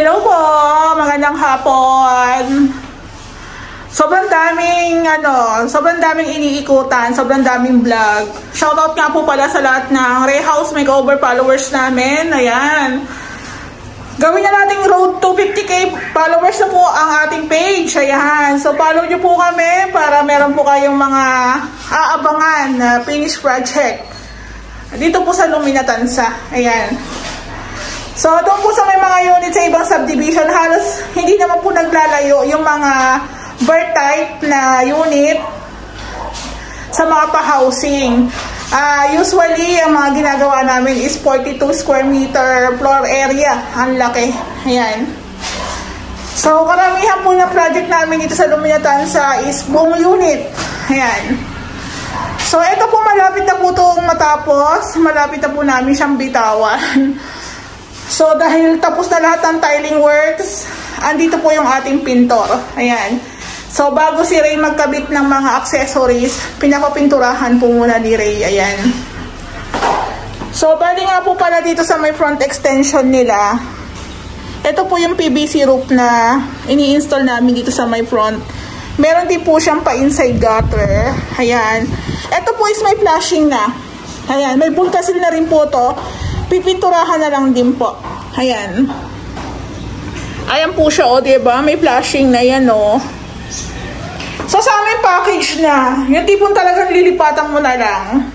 Hello po! Magandang hapon! Sobrang daming iniikutan, sobrang daming vlog. Shoutout nga po pala sa lahat ng Ray House Makeover followers namin. Ayan. Gawin na nating road to 50k followers na po ang ating page. Ayan. So follow nyo po kami para meron po kayong mga aabangan na finished project. Dito po sa Lumina Tansa. Ayan. So, doon po sa may mga unit sa ibang subdivision, halos hindi naman po naglalayo yung mga bird type na unit sa mga pa-housing. Usually, ang mga ginagawa namin is 42 square meter floor area. Ang laki. Ayan. So, karamihan po na project namin dito sa Lumina Tansa is buong unit. Ayan. So, ito po malapit na po itong matapos. Malapit na po namin siyang bitawan. So, dahil tapos na lahat ng tiling works, andito po yung ating pintor. Ayan. So, bago si Ray magkabit ng mga accessories, pinapapinturahan po muna ni Ray. Ayan. So, bali nga po pala dito sa may front extension nila. Ito po yung PVC roof na ini-install namin dito sa may front. Meron din po siyang pa-inside gutter. Ayan. Ito po is may flashing na. Ayan. May bulkasil na rin po to. Pipinturahan na lang din po. Ayan. Ayan po siya, o, diba? May flashing na yan, o. So, sa aming package na, yung tipong talagang lilipatan mo na lang.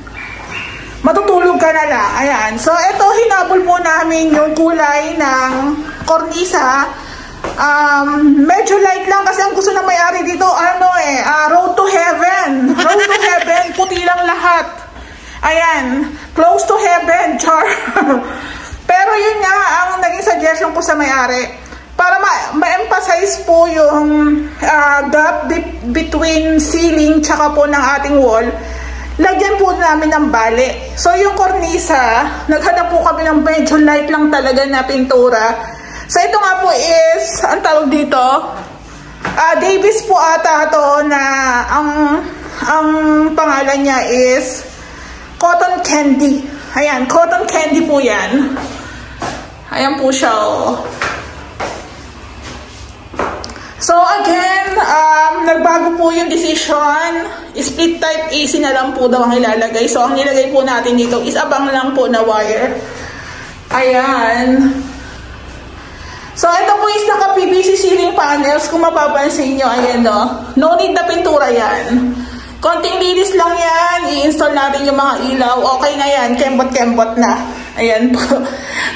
Matutulog ka na lang. Ayan. So, ito, hinabol po namin yung kulay ng kornisa. Medyo light lang kasi ang gusto na may-ari dito, road to heaven. Road to heaven. Puti lang lahat. Ayan, close to heaven, char. Pero yun nga ang naging suggestion ko sa may-ari. Para ma-emphasize po yung gap between ceiling tsaka po ng ating wall, lagyan po namin ng bali. So yung kornisa, naghanap po kami ng medyo light lang talaga na pintura. So ito nga po is, ang tawag dito, Davis po ata to na ang pangalan niya is Cotton Candy. Ayan, cotton candy po yan. Ayan po siya, oh. So again, nagbago po yung decision. Split type AC na lang po daw ang ilalagay. So ang nilagay po natin dito is abang lang po na wire. Ayan. So ito po is naka-PVC ceiling panels. Kung mapapansin nyo, ayan, no? No need na pintura yan. Konting linis lang yan. I-install natin yung mga ilaw. Okay na yan. Kembot-kembot na. Ayan po.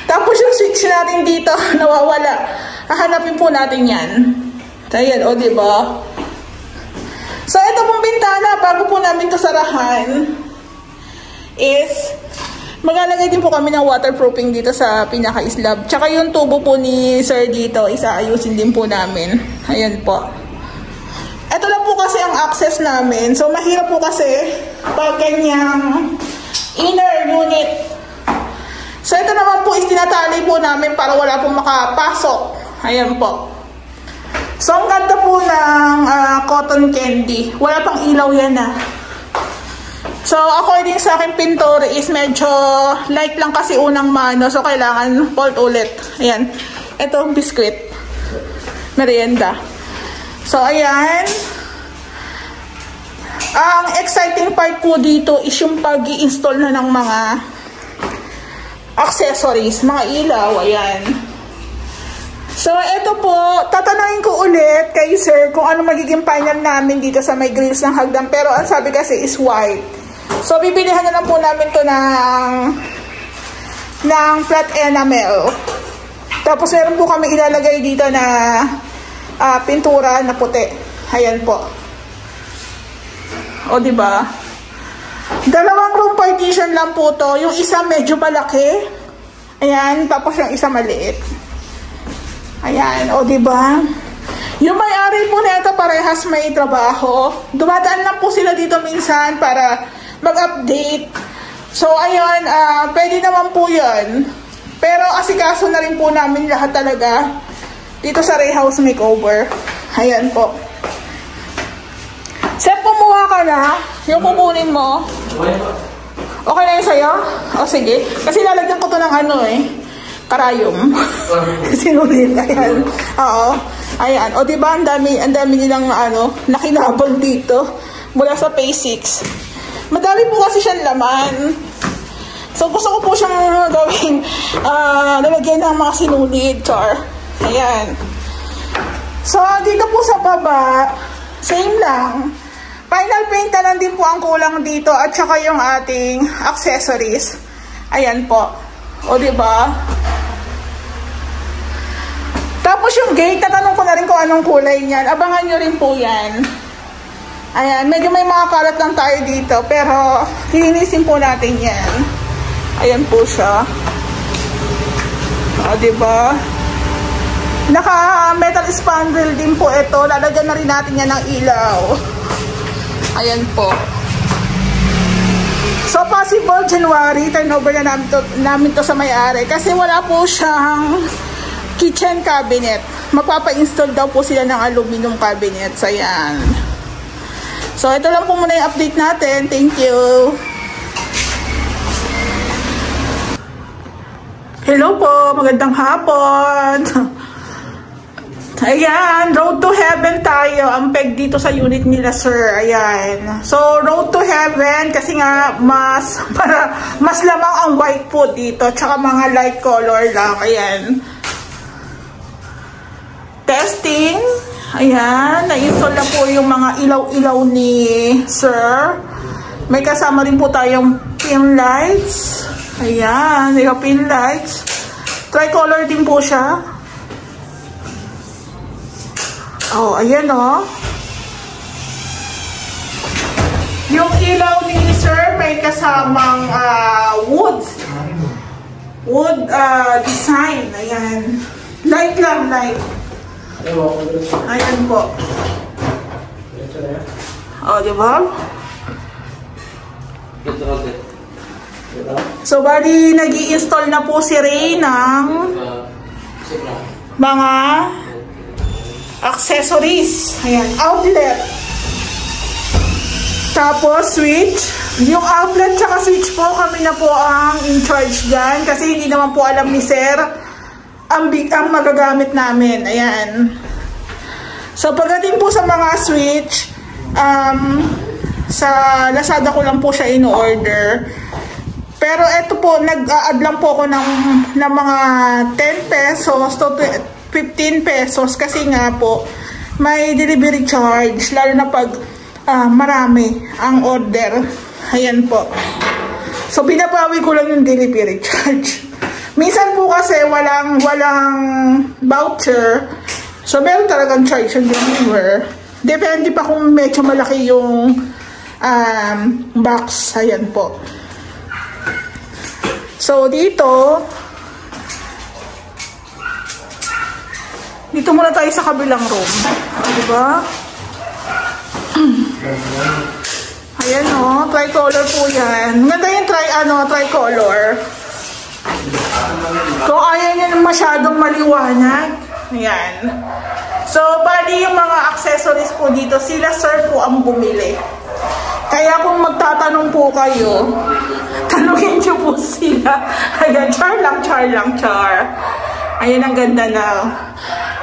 Tapos yung switch natin dito, nawawala. Hahanapin po natin yan. Ayan, o, diba? So, ito pong bintana, bago po namin ito sarahan, is, maglalagay din po kami ng waterproofing dito sa pinaka-slab. Tsaka yung tubo po ni Sir dito, isaayusin din po namin. Ayan po. Ito lang po kasi ang access namin. So, mahirap po kasi pag ganyang inner unit. So, ito naman po is tinatali po namin para wala pong makapasok. Ayan po. So, ang ganda po ng cotton candy. Wala pang ilaw yan, So, according sa aking pintor is medyo light lang kasi unang mano. So, kailangan fold ulit. Ayan. Ito ang biscuit. Merienda. So, ayan. Ang exciting part po dito is yung pag-i-install na ng mga accessories, mga ilaw, ayan. So, ito po, tatanungin ko ulit kay Sir kung ano magiging final namin dito sa may grills ng hagdan. Pero ang sabi kasi is white. So, bibilihan na lang po namin to ng flat enamel. Tapos, meron po kami ilalagay dito na pintura na puti. Ayan po. O, diba? Dalawang room partition lang po to. Yung isa medyo malaki. Ayan. Tapos yung isa maliit. Ayan. O, diba? Yung may-ari po nito parehas may trabaho. Dumadaan lang po sila dito minsan para mag-update. So, ayun. Pwede naman po yun. Pero asikaso na rin po namin lahat talaga dito sa Ray House Makeover. Ayan po. Sep, kumuha ka na. Yung kukunin mo. Okay na yun sa'yo? O sige. Kasi lalagyan ko to ng karayom. Sinulit. Ayan. Oo. Ayan. O diba, ang dami nilang nakinabang dito mula sa Pay 6. Madami po kasi siyang laman. So, gusto ko po siyang gawing lalagyan ng mga sinulid, char. Ayan. So, dito po sa baba, same lang. Final paint na lang din po ang kulang dito at saka yung ating accessories. Ayan po. O, diba? Tapos yung gate, natanong ko na rin kung anong kulay niyan. Abangan nyo rin po yan. Ayan, medyo may mga kalat lang tayo dito, pero linisin po natin yan. Ayan po siya. O, diba? Naka-metal spandrel din po ito. Lalagyan na rin natin yan ng ilaw. Ayan po. So, possible January, turnover na namin to sa may-ari. Kasi wala po siyang kitchen cabinet. Magpapa-install daw po sila ng aluminum cabinets. Ayan. So, ito lang po muna yung update natin. Thank you. Hello po. Magandang hapon. Ayan, road to heaven tayo. Ang peg dito sa unit nila, sir. Ayan. So, road to heaven kasi nga mas lamang ang white po dito. Tsaka mga light color lang. Ayan. Testing. Ayan. Na-install na po yung mga ilaw-ilaw ni sir. May kasama rin po tayong pin lights. Ayan. Yung pin lights. Tricolor din po siya. Oh, ayan oh. Yung ilaw ni sir may kasamang wood design. Ayan. Light lang, light. Ayan po. Oh, diba? So, bali, nag-i-install na po si Ray ng mga accessories. Ayan, outlet. Tapos, switch. Yung outlet tsaka switch po, kami na po ang in charge dyan. Kasi hindi naman po alam ni sir ang magagamit namin. Ayan. So, pagdating po sa mga switch, sa Lazada ko lang po siya in-order. Pero eto po, nag-a-add lang po ako ng mga 10 pesos to 15 pesos kasi nga po may delivery charge lalo na pag marami ang order. Ayan po. So binabawi ko lang yung delivery charge. Minsan po kasi walang voucher. So meron talagang charge yung deliver. Depende pa kung medyo malaki yung box. Ayan po. So dito muna tayo sa kabilang room. Diba? Ayan o. Tricolor po yan. Maganda yung tricolor. Kung ayaw nyo masyadong maliwanag. Ayan. So, bali yung mga accessories po dito, sila sir po ang bumili. Kaya kung magtatanong po kayo, tanungin nyo po sila. Ayan, char lang. Ayan, ang ganda na.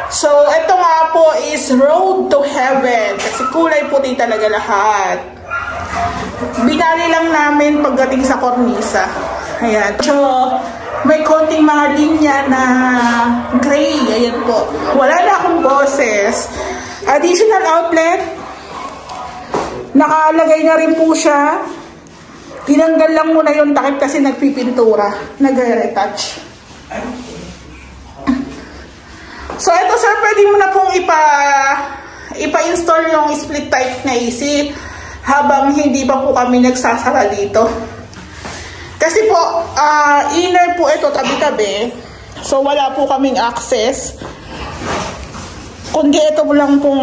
So, ito nga po is Road to Heaven. Kasi kulay puti talaga lahat. Binali lang namin pagdating sa kornisa. Ayan. So, may konting mga linya na gray. Ayan po. Wala na akong boses. Additional outlet. Nakalagay na rin po siya. Tinanggal lang muna yung takip kasi nagpipintura. Nag-retouch. So, ito sir, pwede mo na pong ipa-install yung split type na AC habang hindi pa po kami nagsasara dito. Kasi po, inner po ito, tabi-tabi. So, wala po kaming access. Kundi ito lang pong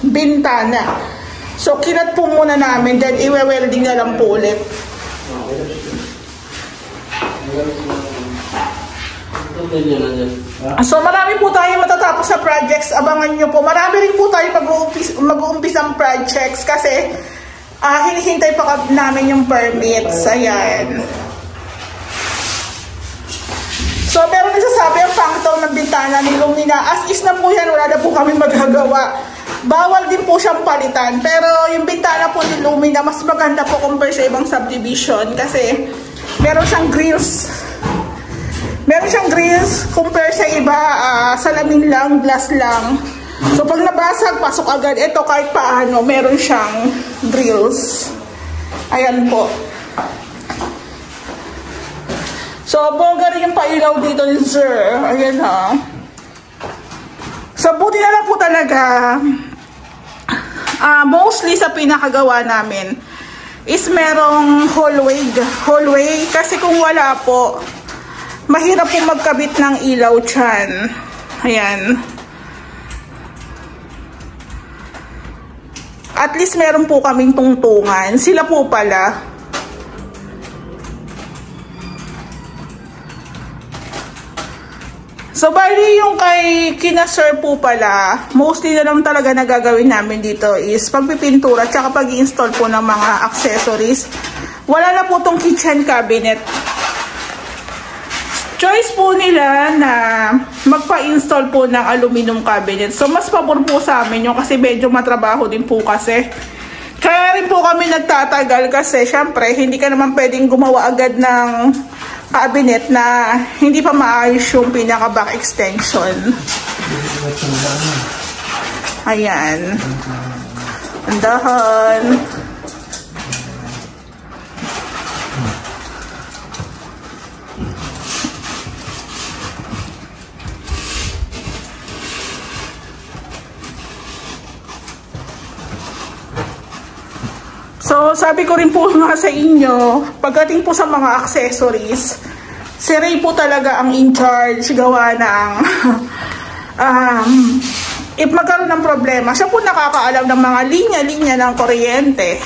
bintana. So, kinat po muna namin, then iwe-welding na lang po ulit. So, marami po tayo matatapos sa projects. Abangan nyo po. Marami rin po tayo mag-uumpisang projects kasi hinihintay pa namin yung permits. Ayan. So, meron nagsasabi ang pangit daw ng bintana ni Lumina. As is na po yan, wala na po kami magagawa. Bawal din po siyang palitan. Pero yung bintana po ni Lumina, mas maganda po compare sa ibang subdivision. Kasi meron siyang grills. Meron siyang grills compare sa iba. Salamin lang, glass lang. So, pag nabasag, pasok agad. Ito kahit paano, meron siyang grills. Ayan po. So, bongga rin yung pailaw dito ni Sir. Ayan ha. So, buti na lang po talaga. Mostly sa pinakagawa namin is merong hallway. Kasi kung wala po, mahirap po magkabit ng ilaw dyan. Ayan. At least meron po kaming tungtungan. Sila po pala. So, bali yung kay kina-sir po pala, mostly na lang talaga nagagawin namin dito is pagpipintura at saka pag-i-install po ng mga accessories. Wala na po tong kitchen cabinet. Choice po nila na magpa-install po ng aluminum cabinet. So, mas pabor po sa amin yun kasi medyo matrabaho din po kasi. Kaya rin po kami nagtatagal kasi syempre hindi ka naman pwedeng gumawa agad ng cabinet na hindi pa maayos yung pinaka-back extension. Ayan. Andahan. So, sabi ko rin po nga sa inyo, pagdating po sa mga accessories, si Ray po talaga ang in-charge gawa ng if magkaroon ng problema, siya po nakakaalam ng mga linya-linya ng kuryente.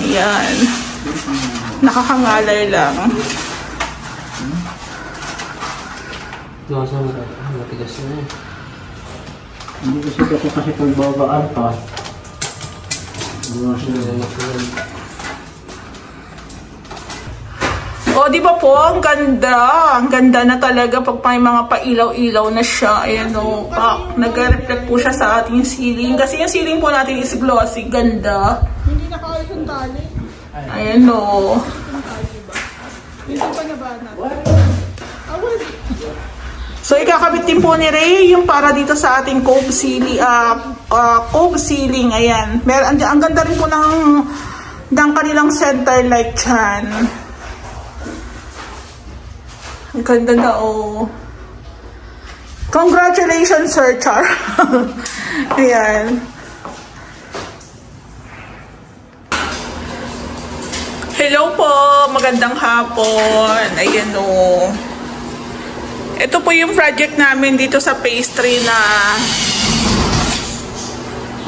Ayan. Nakakangalay lang. Matigas na eh. Hindi ko kasi pagbabaan pa. O, di ba po? Ang ganda. Ang ganda na talaga pag may mga pailaw-ilaw na siya. Ayan o. Nag-reflect po siya sa ating ceiling. Kasi yung ceiling po natin is glossy. Ganda. Hindi nakakayos yung tali. Ayan o. Dito pa na ba natin? So, ikakabit din po ni Ray yung para dito sa ating cove ceiling. Ayan. Ang ganda rin po ng kanilang center light dyan. Ang ganda na, oh. Congratulations, Sir Char. Ayan. Hello po. Magandang hapon. Ayan, oh. Ito po yung project namin dito sa pastry na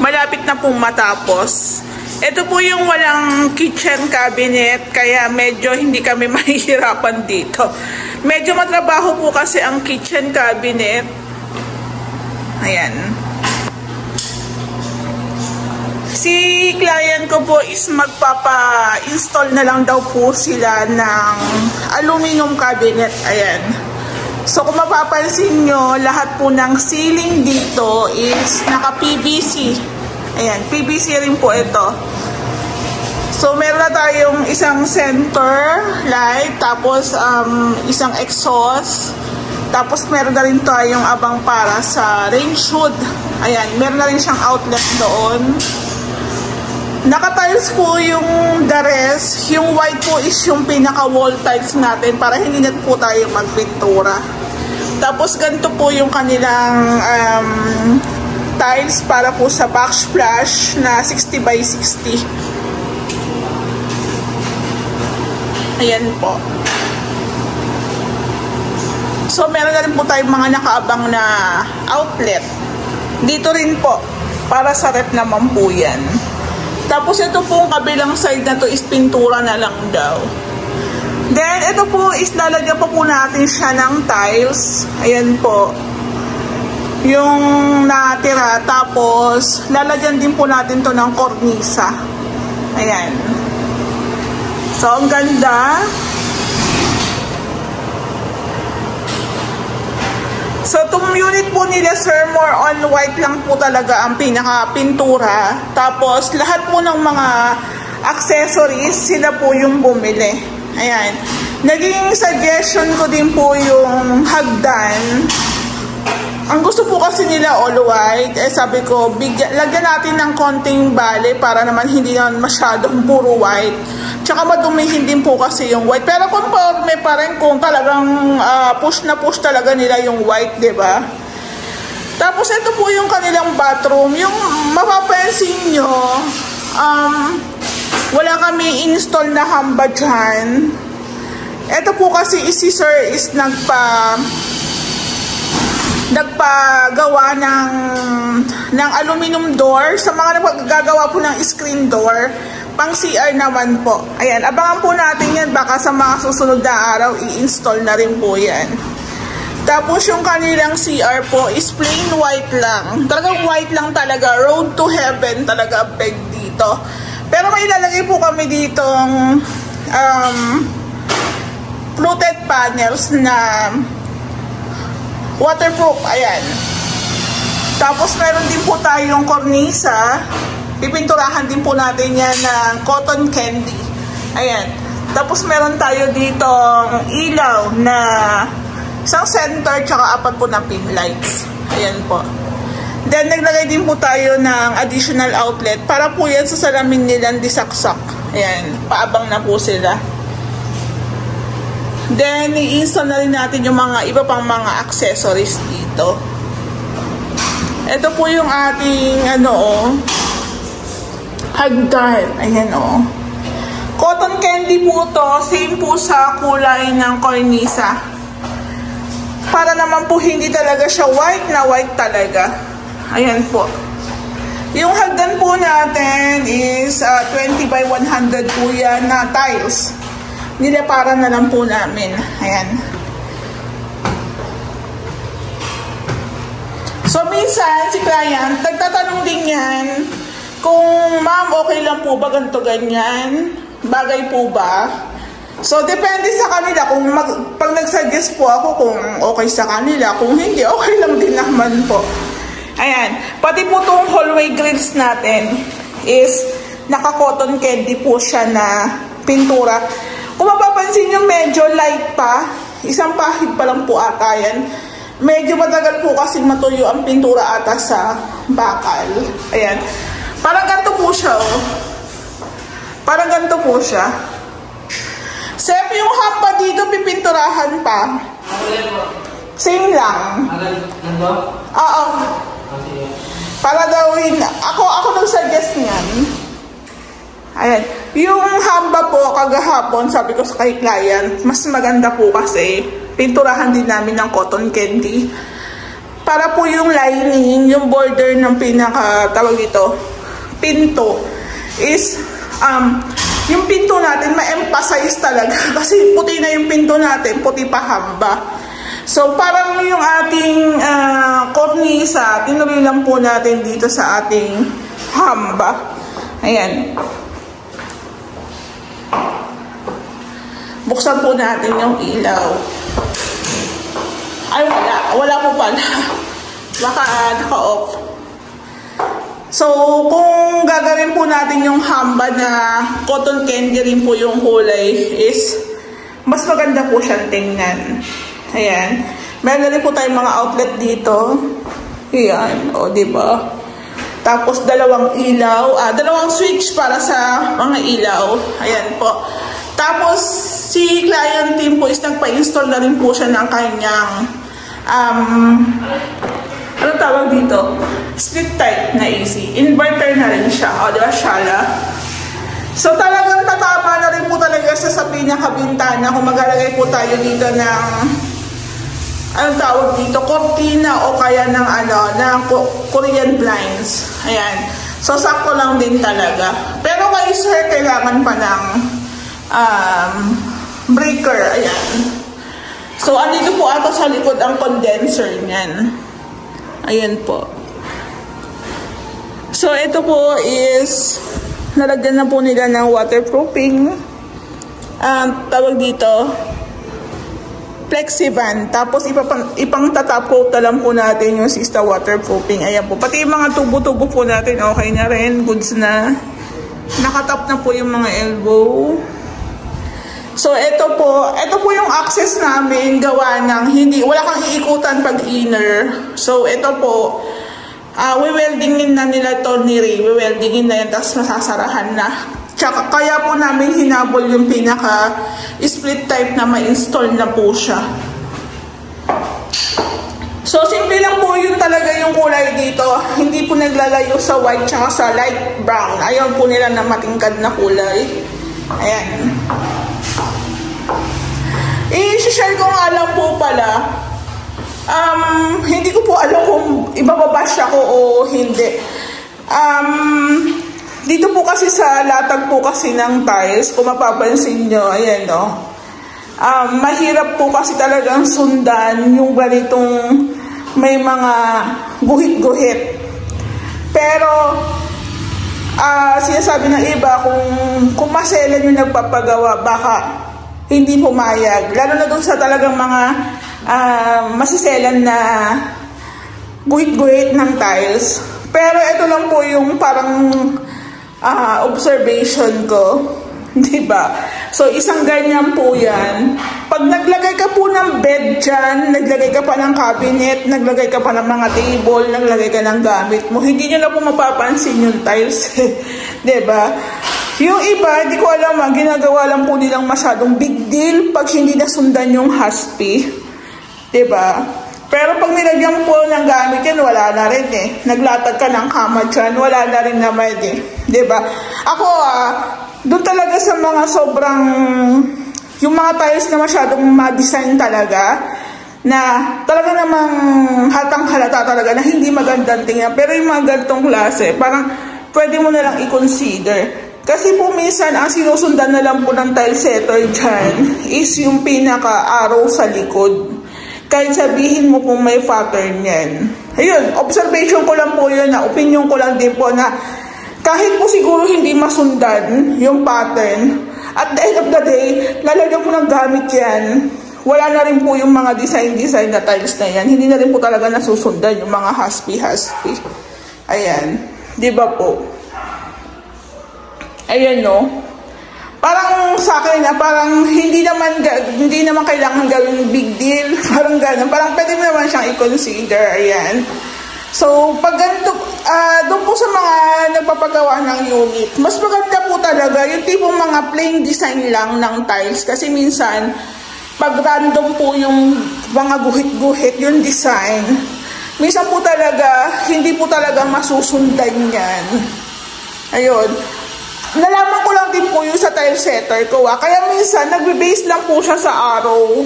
malapit na pong matapos. Ito po yung walang kitchen cabinet kaya medyo hindi kami mahihirapan dito. Medyo matrabaho po kasi ang kitchen cabinet. Ayan. Si client ko po is magpapa-install na lang daw po sila ng aluminum cabinet. Ayan. So, kung mapapansin nyo, lahat po ng ceiling dito is naka-PVC. Ayan, PVC rin po ito. So, meron na tayong isang center light, tapos isang exhaust, tapos meron na rin tayong abang para sa range hood. Ayan, meron na rin siyang outlet doon. Naka-tiles po yung the rest. Yung white po is yung pinaka-wall tiles natin para hindi na po tayo magpintura. Tapos ganito po yung kanilang tiles para po sa backsplash na 60 by 60. Ayan po. So meron na rin po tayong mga nakaabang na outlet. Dito rin po para sa rep naman po yan. Tapos ito pong kabilang side na to is pintura na lang daw. Then ito po is lalagyan pa po natin siya ng tiles. Ayan po. Yung natira. Tapos lalagyan din po natin to ng kornisa. Ayan. So ang ganda. So, itong unit po nila, sir, more on white lang po talaga ang pinaka-pintura. Tapos, lahat po ng mga accessories, sila po yung bumili. Ayan. Naging suggestion ko din po yung hagdan. Ang gusto po kasi nila all white. Eh, sabi ko, lagyan natin ng konting bale para naman hindi naman masyadong puro white. Tsaka madumihin din po kasi yung white. Pero conforme pa rin kung talagang push na push talaga nila yung white, diba? Tapos ito po yung kanilang bathroom. Yung mapapansin nyo, wala kami install na hamba dyan. Ito po kasi si sir is nagpagawa ng aluminum door. Sa mga nagagawa po ng screen door, pang CR naman po. Ayan, abangan po natin yan. Baka sa mga susunod na araw, i-install na rin po yan. Tapos yung kanilang CR po is plain white lang. Talagang white lang talaga. Road to heaven talaga peg dito. Pero may ilalagay po kami ditong fluted panels na waterproof. Ayan. Tapos meron din po tayong kornisa. Pipinturahan din po natin yan ng cotton candy. Ayan. Tapos meron tayo ditong ilaw na isang center tsaka 4 po na pin lights. Ayan po. Then naglagay din po tayo ng additional outlet para po yan sa salamin nilang disaksak. Ayan. Paabang na po sila. Then i-install na rin natin yung mga iba pang mga accessories dito. Ito po yung ating hagdan. Ayan cotton candy po to. Same po sa kulay ng kornisa. Para naman po hindi talaga siya white na white talaga. Ayan po. Yung hagdan po natin is 20 by 100 po yan na tiles. Nilaparan na lang po namin. Ayan. So minsan si client nagtatanong din yan kung ma'am okay lang po ba ganito ganyan, bagay po ba? So depende sa kanila kung pag nagsuggest po ako kung okay sa kanila, kung hindi okay lang din naman po. Ayan, pati po itong hallway grills natin is naka-cotton candy po siya na pintura. Kung mapapansin nyo medyo light pa, isang pahid pa lang po ata yan. Medyo matagal po kasi matuyo ang pintura ata sa bakal. Ayan. Parang ganito po siya, Parang ganito po siya. Sep, yung hamba dito, pipinturahan pa. Same lang. Oo. Para gawin, ako nag-suggest niyan. Ayan. Yung hamba po, kagahapon, sabi ko sa kay client, mas maganda po kasi pinturahan din namin ng cotton candy. Para po yung lining, yung border ng tawag dito, pinto, is, yung pinto natin, ma-emphasize talaga. Kasi puti na yung pinto natin, puti pa hamba. So, parang yung ating kornisa, tinuloy lang po natin dito sa ating hamba. Ayan. Buksan po natin yung ilaw. Ay, wala. Wala po pala. Baka naka-off. So, kung gagawin po natin yung hamba na cotton candy rin po yung kulay is mas maganda po siyang tingnan. Ayan. Meron na rin po tayong mga outlet dito. Ayan. O, diba? Tapos, dalawang ilaw. Dalawang switch para sa mga ilaw. Ayan po. Tapos, si client team po is nagpa-install na rin po siya ng kanyang ano tawag dito? Split type na AC. Inverter na rin siya. O, diba, Shala? So, talagang tatama na rin po talaga siya sa pinakabintana kung maglalagay po tayo dito ng anong tawag dito? Cortina o kaya ng ng Korean blinds. Ayan. So, sakto lang din talaga. Pero kay sir, kailangan pa ng breaker. Ayan. So, andito po ata sa likod ang condenser niyan. Ayan po. So, ito po is nalagyan na po nila ng waterproofing. Tawag dito Flexivan. Tapos ipang tatap coat na lang po natin yung Sista waterproofing. Ayan po. Pati yung mga tubo-tubo po natin, okay na rin. Goods na. Nakatap na po yung mga elbow. So, ito po yung access namin gawa ng wala kang iikutan pag inner. So, ito po, weldingin na nila to ni Ray. Weldingin na yan, tapos masasarahan na. Tsaka, kaya po namin hinabol yung pinaka split type na ma-install na po siya. So, simple lang po yun talaga yung kulay dito. Hindi po naglalayo sa white tsaka sa light brown. Ayaw po nila na matingkad na kulay. Ayan. I-share ko nga lang po pala. Hindi ko po alam kung ibababash ako o hindi. Dito po kasi sa latag po kasi ng tiles, kung mapapansin nyo, ayan no. Mahirap po kasi talagang sundan yung ganitong may mga guhit-guhit. Pero, sinasabi ng iba, kung maselan yung nagpapagawa, baka hindi pumayag. Lalo na doon sa talagang mga masiselan na guhit-guhit ng tiles. Pero ito lang po yung parang observation ko. Diba? So, isang ganyan po yan. Pag naglagay ka po ng bed dyan, naglagay ka pa ng cabinet, naglagay ka pa ng mga table, naglagay ka ng gamit mo, hindi nyo na po mapapansin yung tiles. Diba? Yung iba, hindi ko alam, ginagawa lang po nilang masyadong big deal pag hindi nasundan yung haspi. Diba? Pero pag nilagyan po ng gamit yan, wala na rin eh. Naglatag ka ng kama dyan, wala na rin naman eh. Diba? Ako doon talaga sa mga sobrang, yung mga tiles na masyadong ma-design talaga, na talaga namang hatang halata talaga na hindi magandang tingnan. Pero yung mga ganitong klase, parang pwede mo na lang i-consider. Kasi po minsan, ang sinusundan na lang po ng tile setter dyan is yung pinaka-arrow sa likod. Kahit sabihin mo kung may pattern yan. Ayun, observation ko lang po yun, na opinion ko lang din po na kahit po siguro hindi masundan yung pattern, at the end of the day, lalagyan mo ng gamit yan, wala na rin po yung mga design na tiles na yan. Hindi na rin po talaga nasusundan yung mga haspi-haspi. Ayan. Diba po? Ayan, no? Parang sa akin na parang hindi naman kailangan gawin big deal. Parang gano'n. Parang pwede mo naman siyang i-consider. Ayan. So, pag ganito, doon po sa mga nagpapagawa ng unit, mas maganda po talaga yung tipong mga plain design lang ng tiles. Kasi minsan, pag random po yung mga guhit-guhit, yung design, minsan po talaga, hindi po talaga masusundan yan. Ayun. Nalaman ko lang din po yung sa tile setter ko. Kaya minsan, nagbe-base lang po siya sa arrow.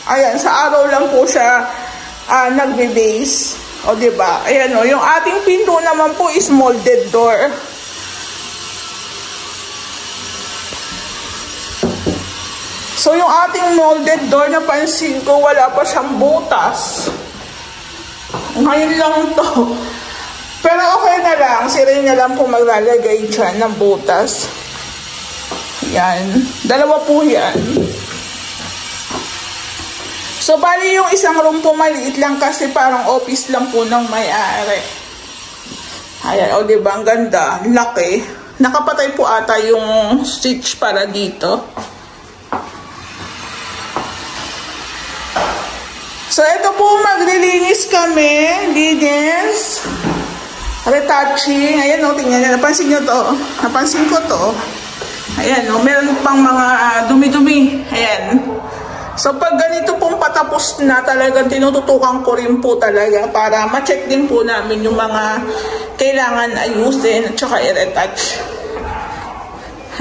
Ayan, sa arrow lang po siya nagbe-base. O, diba? Ayan o. Yung ating pinto naman po is molded door. So, yung ating molded door, napansin ko, wala pa siyang butas. Ngayon lang to. Pero okay na lang. Si Ray na lang po maglalagay dyan ng butas. Yan. Dalawa po yan. So, bali yung isang room po maliit lang kasi parang office lang po ng may-ari. Ayan, o diba? Ang ganda. Laki. Nakapatay po ata yung switch para dito. So, ito po, maglilinis kami. Linis. Retouching. Ayan o, tingnan nyo. Napansin nyo to. Napansin ko to. Ayan o, meron pang mga dumi-dumi. Ayan. So, pag ganito pong patapos na, talagang tinututukan ko rin po talaga para ma-check din po namin yung mga kailangan ayusin at saka i-retouch.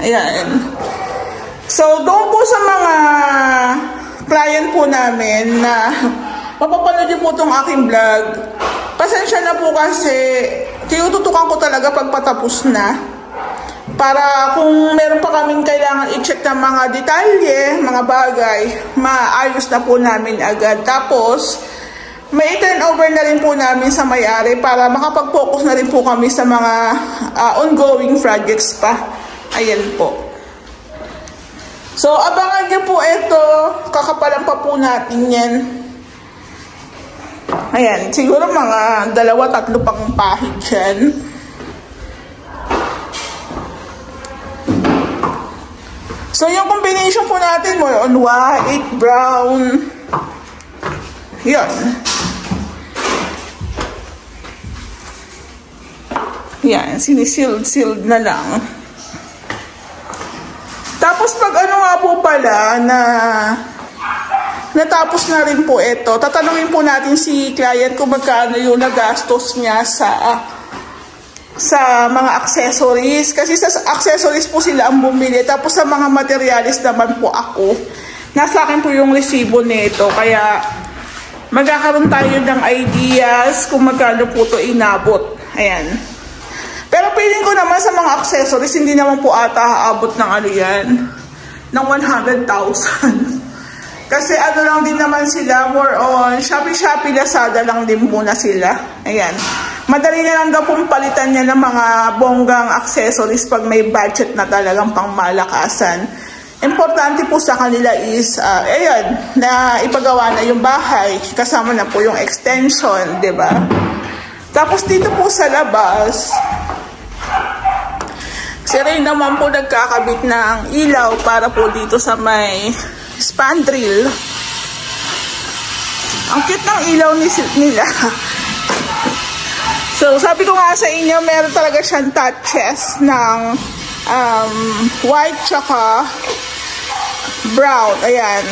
Ayan. So, doon po sa mga client po namin na mapapanood po itong aking vlog, pasensya na po kasi tinututukan ko talaga pag patapos na. Para kung meron pa kaming kailangan i-check ng mga detalye, mga bagay, maayos na po namin agad. Tapos, may turnover na rin po namin sa may-ari para makapag-focus na rin po kami sa mga ongoing projects pa. Ayan po. So, abangan nyo po ito. Kakapalan pa po natin yan. Ayan, siguro mga 2-3 pang pahid dyan. So, yung combination po natin, more on white, brown. Yan. Yan, sinisild na lang. Tapos pag ano nga po pala na natapos na rin po ito, tatanungin po natin si client kung magkano yung nagastos niya sa mga accessories. Kasi sa accessories po sila ang bumili. Tapos sa mga materialis naman po ako. Nasa akin po yung resibo nito. Kaya magkakaroon tayo ng ideas kung magkano po ito inabot. Ayan. Pero feeling ko naman sa mga accessories, hindi naman po ata aabot ng ano yan, ng 100,000. Kasi ano lang din naman sila, more on Shopee, Lazada lang din muna sila. Ayan. Madali na lang daw pong palitan niya ng mga bonggang accessories pag may budget na talagang pangmalakasan. Importante po sa kanila is, ayan, na ipagawa na yung bahay. Kasama na po yung extension, di ba? Tapos dito po sa labas, si Ray naman po nagkakabit ng ilaw para po dito sa may spandrel. Ang cute ng ilaw nila. So, sabi ko nga sa inyo, meron talaga siyang touches ng white tsaka brown. Ayan.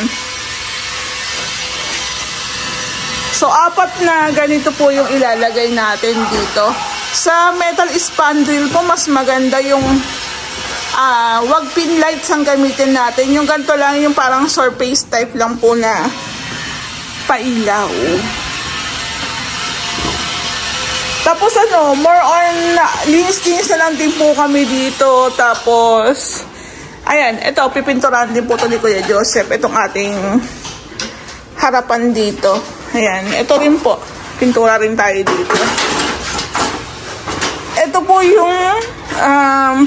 So, 4 na ganito po yung ilalagay natin dito. Sa metal spandrel po, mas maganda yung wag pin lights ang gamitin natin. Yung ganito lang, yung parang surface type lang po na pailaw. Tapos ano, more on linis-linis na lang din po kami dito. Tapos, ayan, ito, pipinturahan din po ito ni Kuya Joseph. Itong ating harapan dito. Ayan, ito rin po. Pintura rin tayo dito. Ito po yung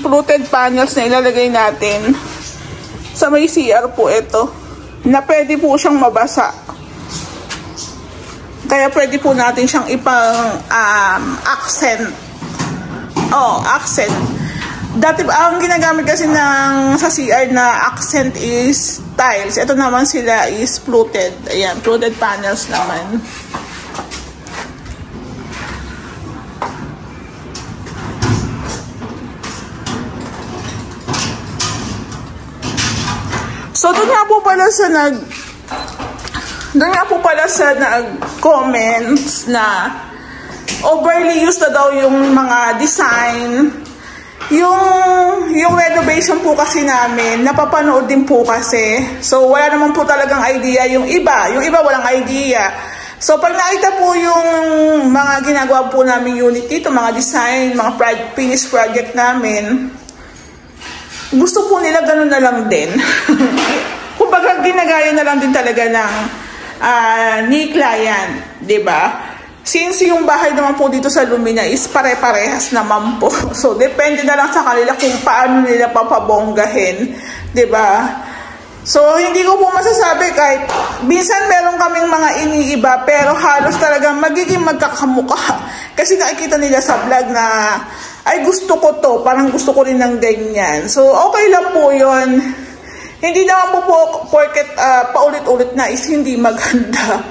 fluted panels na ilalagay natin sa may CR po ito. Na pwede po siyang mabasa. Kaya pwede po natin siyang ipang accent. Oh, accent. Dati ang ginagamit kasi sa CR na accent is tiles. Ito naman sila is fluted. Ayan, fluted panels naman. So, doon nga po pala sa nag-comments na overly used na daw yung mga design. Yung renovation po kasi namin, napapanood din po kasi. So, wala naman po talagang idea yung iba. Yung iba walang idea. So, pag nakita po yung mga ginagawa po namin unit dito, mga design, mga finished project namin, gusto po nila ganun na lang din. Kumbaga, ginagaya na lang din talaga ng ni client, diba? Since yung bahay naman po dito sa Lumina is pare-parehas naman po. So, depende na lang sa kanila kung paano nila papabonggahin, diba? So, hindi ko po masasabi kahit minsan meron kaming mga iniiba pero halos talaga magiging magkakamukha. Kasi nakikita nila sa vlog na ay gusto ko to, parang gusto ko rin ng ganyan. So, okay lang po yun. Hindi naman po porket paulit-ulit na is hindi maganda.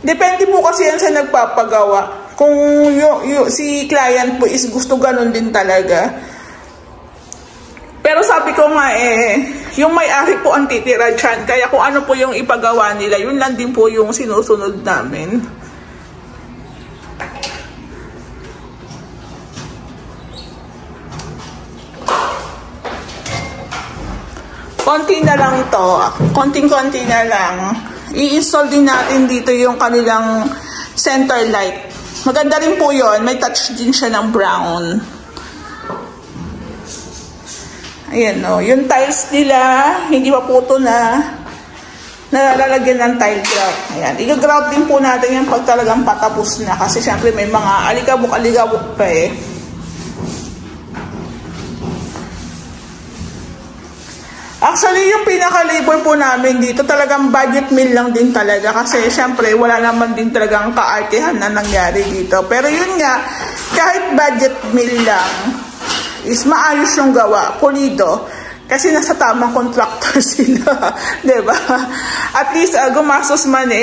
Depende po kasi yan sa nagpapagawa. Kung si client po is gusto ganun din talaga. Pero sabi ko nga yung may-ari po ang titira dyan. Kaya kung ano po yung ipagawa nila, yun lang din po yung sinusunod namin. Konti na lang to. Konting-konti na lang. I-install din natin dito yung kanilang center light. Maganda rin po yun. May touch din siya ng brown. Ayan o. Yung tiles nila, hindi pa po ito na nalalagyan ng tile grout. Ayan. I-grout din po natin yan pag talagang patapos na. Kasi syempre may mga alikabok-alikabok pa eh. Actually, yung pinaka-labor po namin dito, talagang budget meal lang din talaga. Kasi, syempre, wala naman din talagang kaartihan na nangyari dito. Pero yun nga, kahit budget meal lang, is maayos yung gawa, pulido. Kasi nasa tamang contractor sila. Diba? At least, gumastos man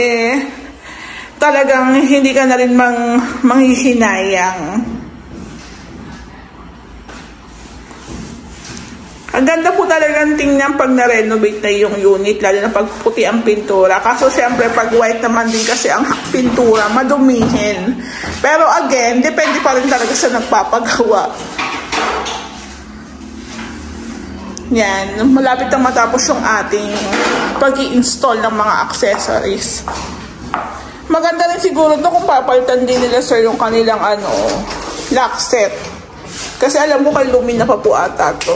talagang hindi ka na rin manghihinayang. Ang ganda po talagang tingnan pag na-renovate na yung unit, lalo na pag puti ang pintura. Kaso syempre pag white naman din kasi ang pintura, madumihin. Pero again, depende pa rin talaga sa nagpapagawa. Yan, malapit na matapos yung ating pag-i-install ng mga accessories. Maganda rin siguro ito kung papalitan din nila sir yung kanilang lock set. Kasi alam ko kay Lumi na pa po ata to.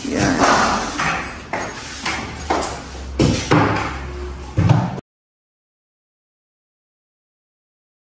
Yan.